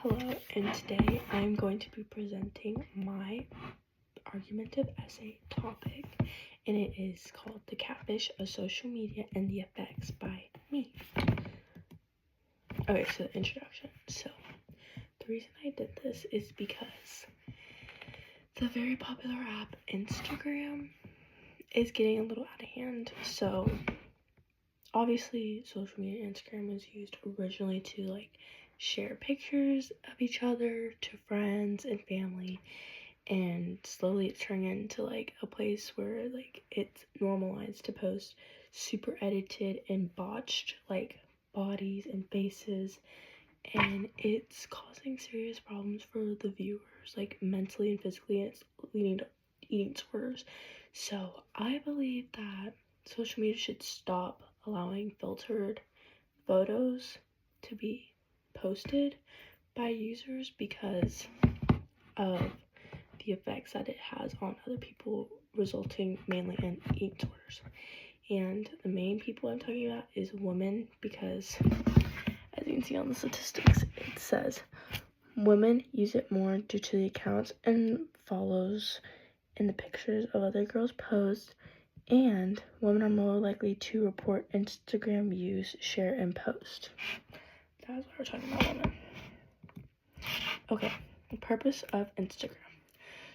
Hello, and today I'm going to be presenting my argumentative essay topic, and it is called The Catfish of Social Media and the Effects by me. Okay, so the introduction. So, the reason I did this is because the very popular app Instagram is getting a little out of hand. So, obviously, social media Instagram was used originally to share pictures of each other to friends and family, and slowly it's turning into a place where it's normalized to post super edited and botched bodies and faces, and it's causing serious problems for the viewers mentally and physically, and it's leading to eating disorders. So I believe that social media should stop allowing filtered photos to be posted by users because of the effects that it has on other people, resulting mainly in eating disorders. And the main people I'm talking about is women, because as you can see on the statistics, it says women use it more due to the accounts and follows in the pictures of other girls' posts, and women are more likely to report Instagram use, share, and post. That's what we're talking about, women. Okay, the purpose of Instagram.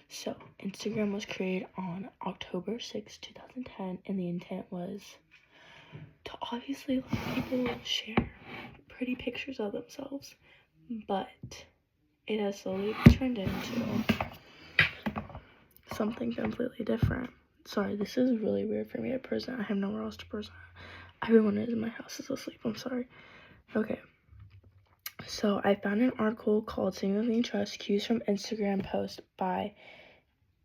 So, Instagram was created on October 6, 2010, and the intent was to obviously let people share pretty pictures of themselves, but it has slowly turned into something completely different. Sorry, this is really weird for me to present. I have nowhere else to present. Everyone in my house is asleep. I'm sorry. Okay. So, I found an article called Single Thing Trust Cues from Instagram Post by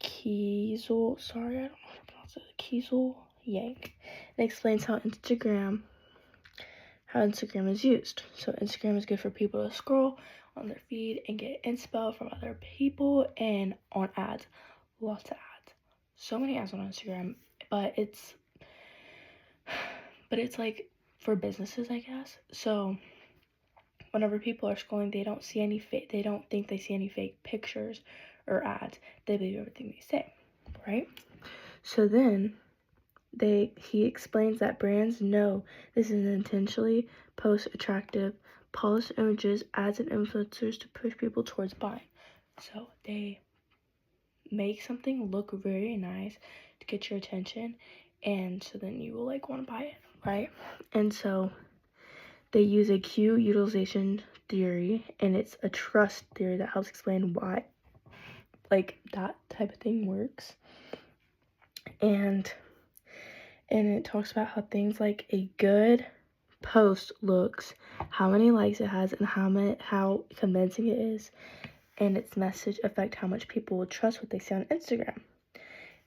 Kiesel, sorry, I don't know how to pronounce it, Kiesel Yank. It explains how Instagram is used. So Instagram is good for people to scroll on their feed and get inspo from other people, and on ads, lots of ads. So many ads on Instagram, but it's for businesses, I guess. So whenever people are scrolling, they don't think they see any fake pictures or ads. They believe everything they say, right? So then he explains that brands know this is intentionally post attractive, polished images, ads, and influencers to push people towards buying. So they make something look very nice to get your attention, and so then you will want to buy it, right? And so they use a cue utilization theory, and it's a trust theory that helps explain why that type of thing works. And it talks about how things like a good post looks, how many likes it has, and how convincing it is, and its message affect how much people will trust what they see on Instagram.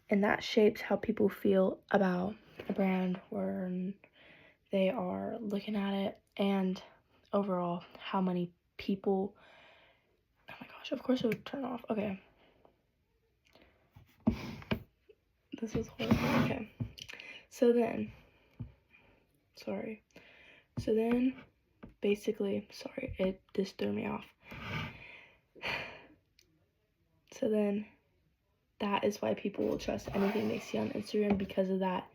And that shapes how people feel about a brand when they are looking at it, and overall how many people, oh my gosh, of course it would turn off. Okay. This was horrible. Okay. So then, basically, this threw me off. So then, that is why people will trust anything they see on Instagram, because of that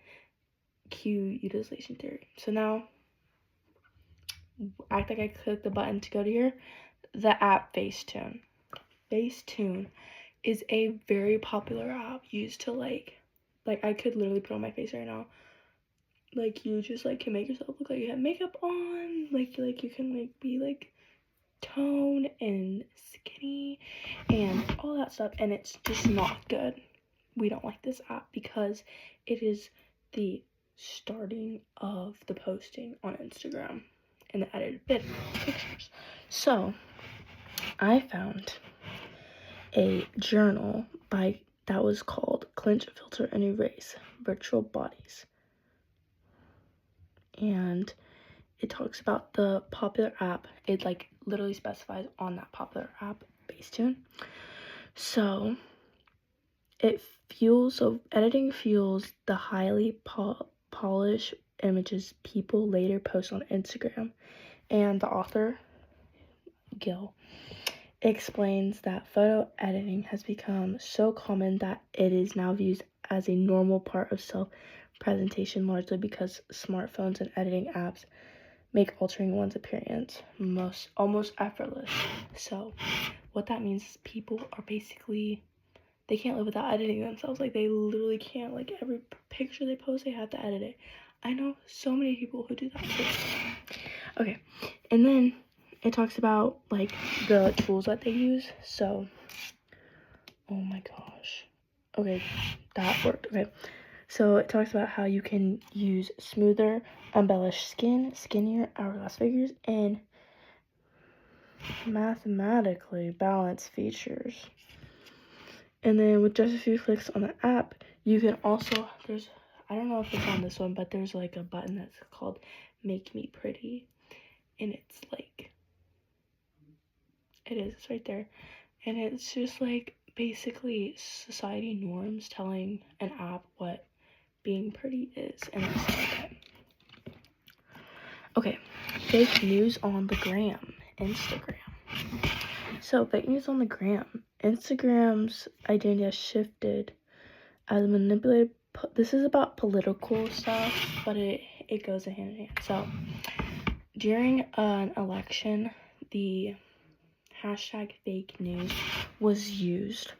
cue utilization theory. So now, act like I clicked the button to go to here. The app Facetune. Facetune is a very popular app used to I could literally put on my face right now. You just can make yourself look like you have makeup on. You can be tone and skinny and all that stuff, and it's just not good. We don't like this app because it is the starting of the posting on Instagram and the edited pictures. So I found a journal that was called Clinch, Filter, and Erase Virtual Bodies, and it talks about the popular app. It literally specifies on that popular app, Facetune. So editing fuels the highly polished images people later post on Instagram. And the author, Gil, explains that photo editing has become so common that it is now viewed as a normal part of self-presentation, largely because smartphones and editing apps make altering one's appearance almost effortless. So what that means is people are basically, they can't live without editing themselves. Like, they literally can't. Like, every picture they post, they have to edit it. I know so many people who do that too. Okay, and then it talks about, like, the tools that they use. So, oh my gosh. Okay, that worked. Okay, so it talks about how you can use smoother, embellished skin, skinnier hourglass figures, and mathematically balanced features. And then with just a few clicks on the app, you can also, I don't know if it's on this one, but there's like a button that's called Make Me Pretty. And it's like, it's right there. And it's just like basically society norms telling an app what being pretty is. And it's okay. Okay, fake news on the gram, Instagram. So fake news on the gram. Instagram's identity has shifted as manipulated. This is about political stuff, but it goes hand in hand. So during an election, the hashtag fake news was used.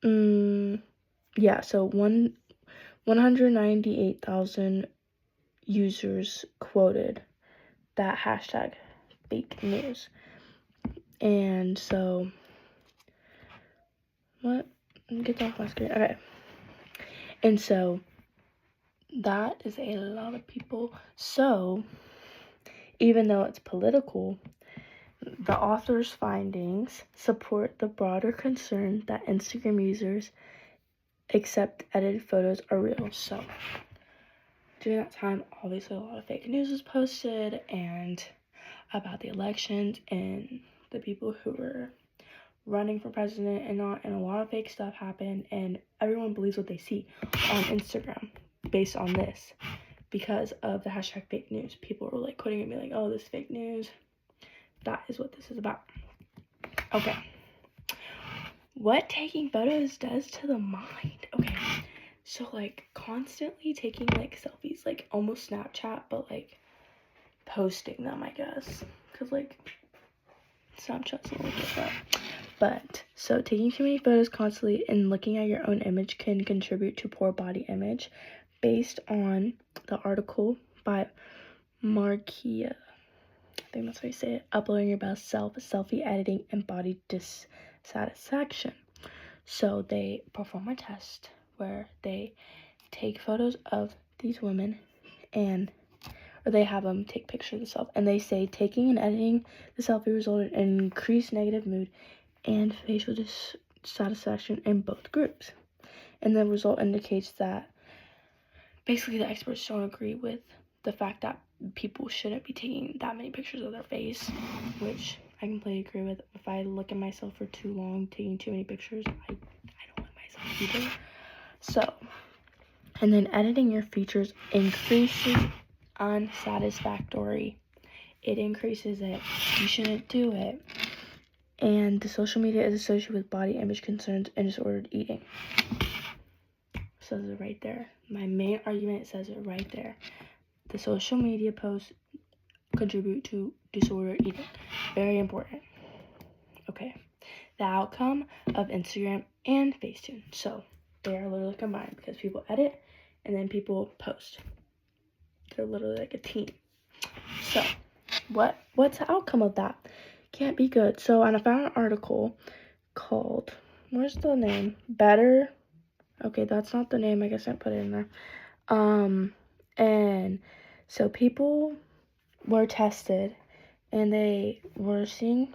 Yeah, so 198,000 users quoted that hashtag fake news. And so, what? Get off my screen. Okay. And so, that is a lot of people. So, even though it's political, the author's findings support the broader concern that Instagram users accept edited photos are real. So, during that time, obviously a lot of fake news was posted and about the elections and the people who were running for president and not, and a lot of fake stuff happened, and everyone believes what they see on Instagram based on this because of the hashtag fake news. People were like quoting it and be like, oh, this is fake news. That is what this is about. Okay, what taking photos does to the mind. Okay, so like constantly taking like selfies, like almost Snapchat, but like posting them, I guess, because like Snapchat's a little different. But so taking too many photos constantly and looking at your own image can contribute to poor body image, based on the article by Markia. I think that's how you say it. Uploading your best self, selfie editing, and body dissatisfaction. So they perform a test where they take photos of these women or they have them take pictures of themselves, and they say taking and editing the selfie resulted in increased negative mood and facial dissatisfaction in both groups. And the result indicates that basically the experts don't agree with the fact that people shouldn't be taking that many pictures of their face, which I completely agree with. If I look at myself for too long, taking too many pictures, I don't like myself either. So, and then editing your features increases unsatisfactory. It increases it. You shouldn't do it. And the social media is associated with body image concerns and disordered eating. Says it right there. My main argument says it right there. The social media posts contribute to disordered eating. Very important. Okay. The outcome of Instagram and Facetune. So they are literally combined because people edit and then people post. They're literally like a team. So what's the outcome of that? Can't be good. So I found an article called, where's the name? Better. Okay, that's not the name. I guess I put it in there. And so people were tested and they were seeing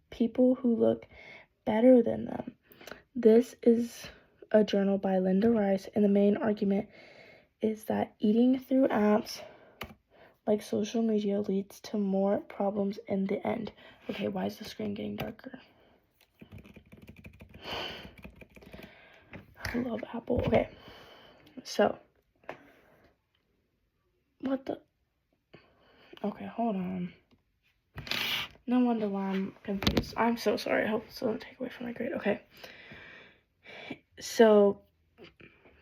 people who look better than them. This is a journal by Linda Rice, and the main argument is that eating through apps like social media leads to more problems in the end. Okay, why is the screen getting darker? I love Apple. Okay, so what the? Okay, hold on. No wonder why I'm confused. I'm so sorry. I hope this doesn't take away from my grade. Okay. So,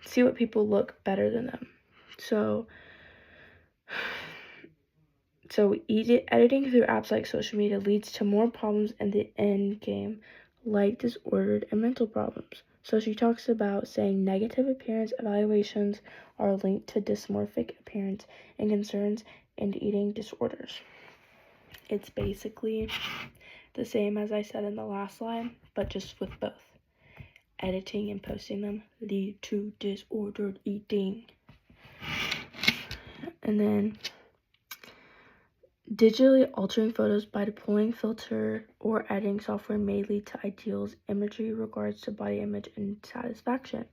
see what people look better than them. So editing through apps like social media leads to more problems in the end game, like disordered and mental problems. So she talks about saying negative appearance evaluations are linked to dysmorphic appearance and concerns and eating disorders. It's basically the same as I said in the last line, but just with both. Editing and posting them lead to disordered eating. And then digitally altering photos by deploying filter or editing software may lead to ideals imagery regards to body image and satisfaction.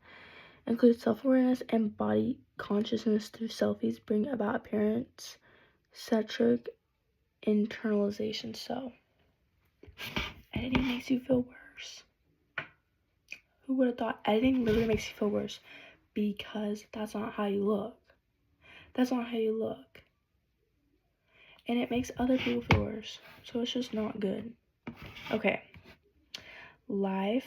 Includes self-awareness and body consciousness through selfies bring about appearance-centric internalization. So, editing makes you feel worse. Who would have thought? Editing literally makes you feel worse because that's not how you look. That's not how you look. And it makes other people feel worse. So it's just not good. Okay. Live.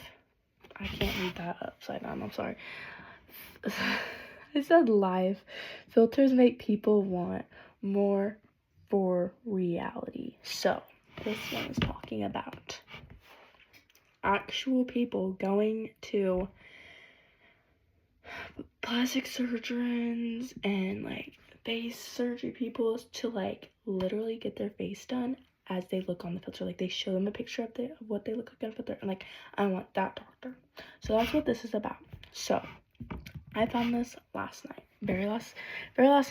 I can't read that upside down. I'm sorry. I said live. Filters make people want more for reality. So this one is talking about actual people going to plastic surgeons and like face surgery people to like literally get their face done as they look on the filter. Like they show them a picture of what they look like on the filter and like, I want that doctor. So that's what this is about. So I found this last night, very last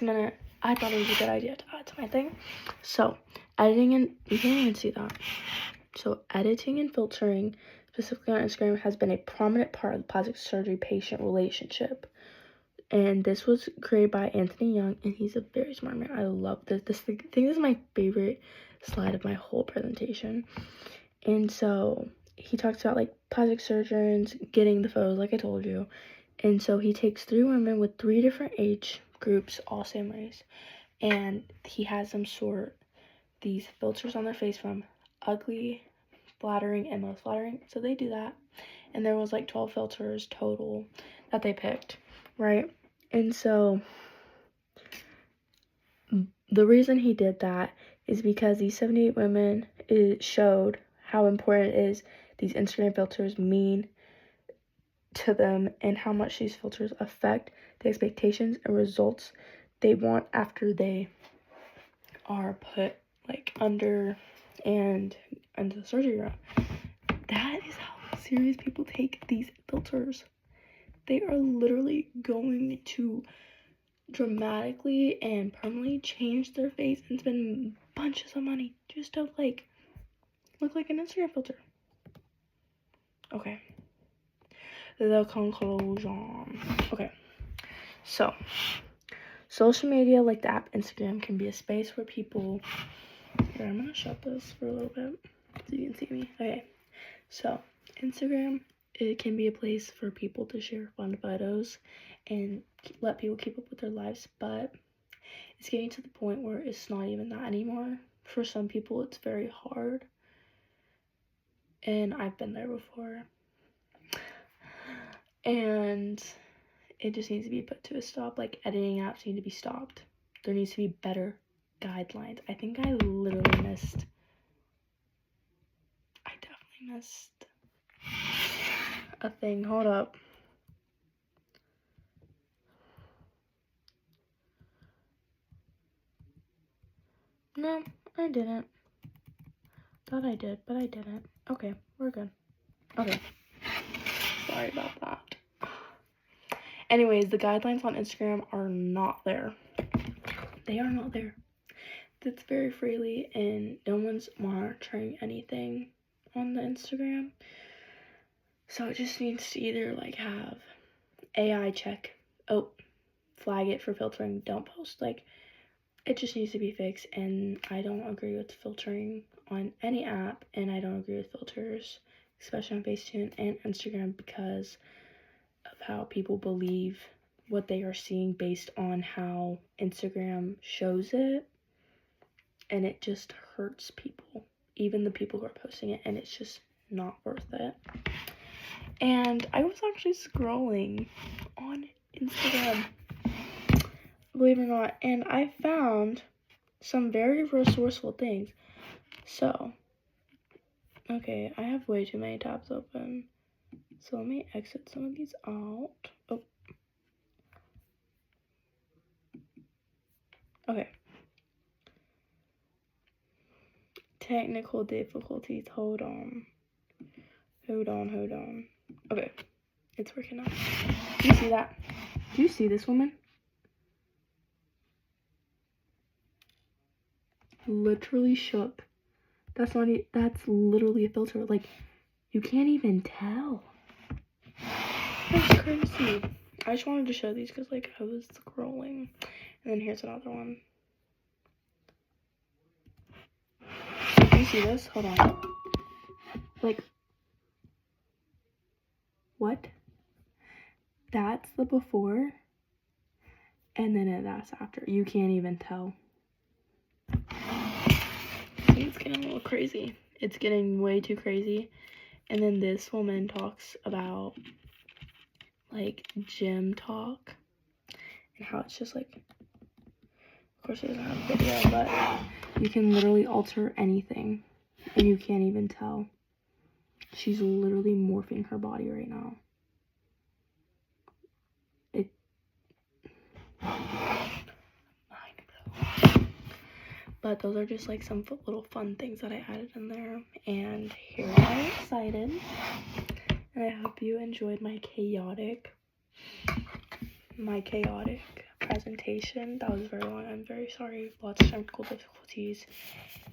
minute. I thought it was a good idea to add to my thing. So editing, and you can't even see that. So editing and filtering, specifically on Instagram, has been a prominent part of the plastic surgery patient relationship. And this was created by Anthony Young, and he's a very smart man. I love this. This thing is my favorite slide of my whole presentation. And so he talks about like plastic surgeons getting the photos, like I told you. And so he takes 3 women with 3 different age groups, all same race, and he has them sort these filters on their face from ugly, flattering, and most flattering. So they do that. And there was like 12 filters total that they picked, right? And so the reason he did that is because these 78 women, it showed how important it is these Instagram filters mean to them and how much these filters affect the expectations and results they want after they are put like under and into the surgery room. That is how serious people take these filters. They are literally going to dramatically and permanently change their face and spend bunches of money just to like look like an Instagram filter. Okay. The conclusion. Okay. So, social media like the app Instagram can be a space where people... Here, I'm gonna shut this for a little bit so you can see me. Okay. So, Instagram, it can be a place for people to share fun photos and let people keep up with their lives, but it's getting to the point where it's not even that anymore. For some people, it's very hard, and I've been there before, and it just needs to be put to a stop. Like, editing apps need to be stopped. There needs to be better guidelines. I think I literally missed... I definitely missed a thing. Hold up. No, I didn't. Thought I did, but I didn't. Okay, we're good. Okay. Sorry about that. Anyways, the guidelines on Instagram are not there. They are not there. It's very freely, and no one's monitoring anything on the Instagram. So it just needs to either like have AI check. Oh, flag it for filtering. Don't post. Like, it just needs to be fixed, and I don't agree with filtering on any app, and I don't agree with filters, especially on Facetune and Instagram, because of how people believe what they are seeing based on how Instagram shows it, and it just hurts people even the people who are posting it, and it's just not worth it. And I was actually scrolling on Instagram, believe it or not, and I found some very resourceful things. So, okay, I have way too many tabs open. So let me exit some of these out. Oh. Okay. Technical difficulties. Hold on. Okay. It's working now. Do you see that? Do you see this woman? Literally shook. That's literally a filter. Like, you can't even tell. That's crazy. I just wanted to show these because, like, I was scrolling. And then here's another one. Do you see this? Hold on. Like, what? That's the before. And then that's after. You can't even tell. It's getting a little crazy. It's getting way too crazy. And then this woman talks about, like, gym talk. And how it's just, like, of course it doesn't have a video, but you can literally alter anything. And you can't even tell. She's literally morphing her body right now. But those are just like some little fun things that I added in there. And here I'm excited. And I hope you enjoyed my chaotic presentation. That was very long. I'm very sorry. Lots of technical difficulties.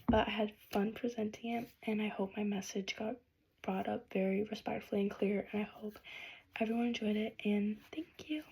But I had fun presenting it. And I hope my message got brought up very respectfully and clear. And I hope everyone enjoyed it. And thank you.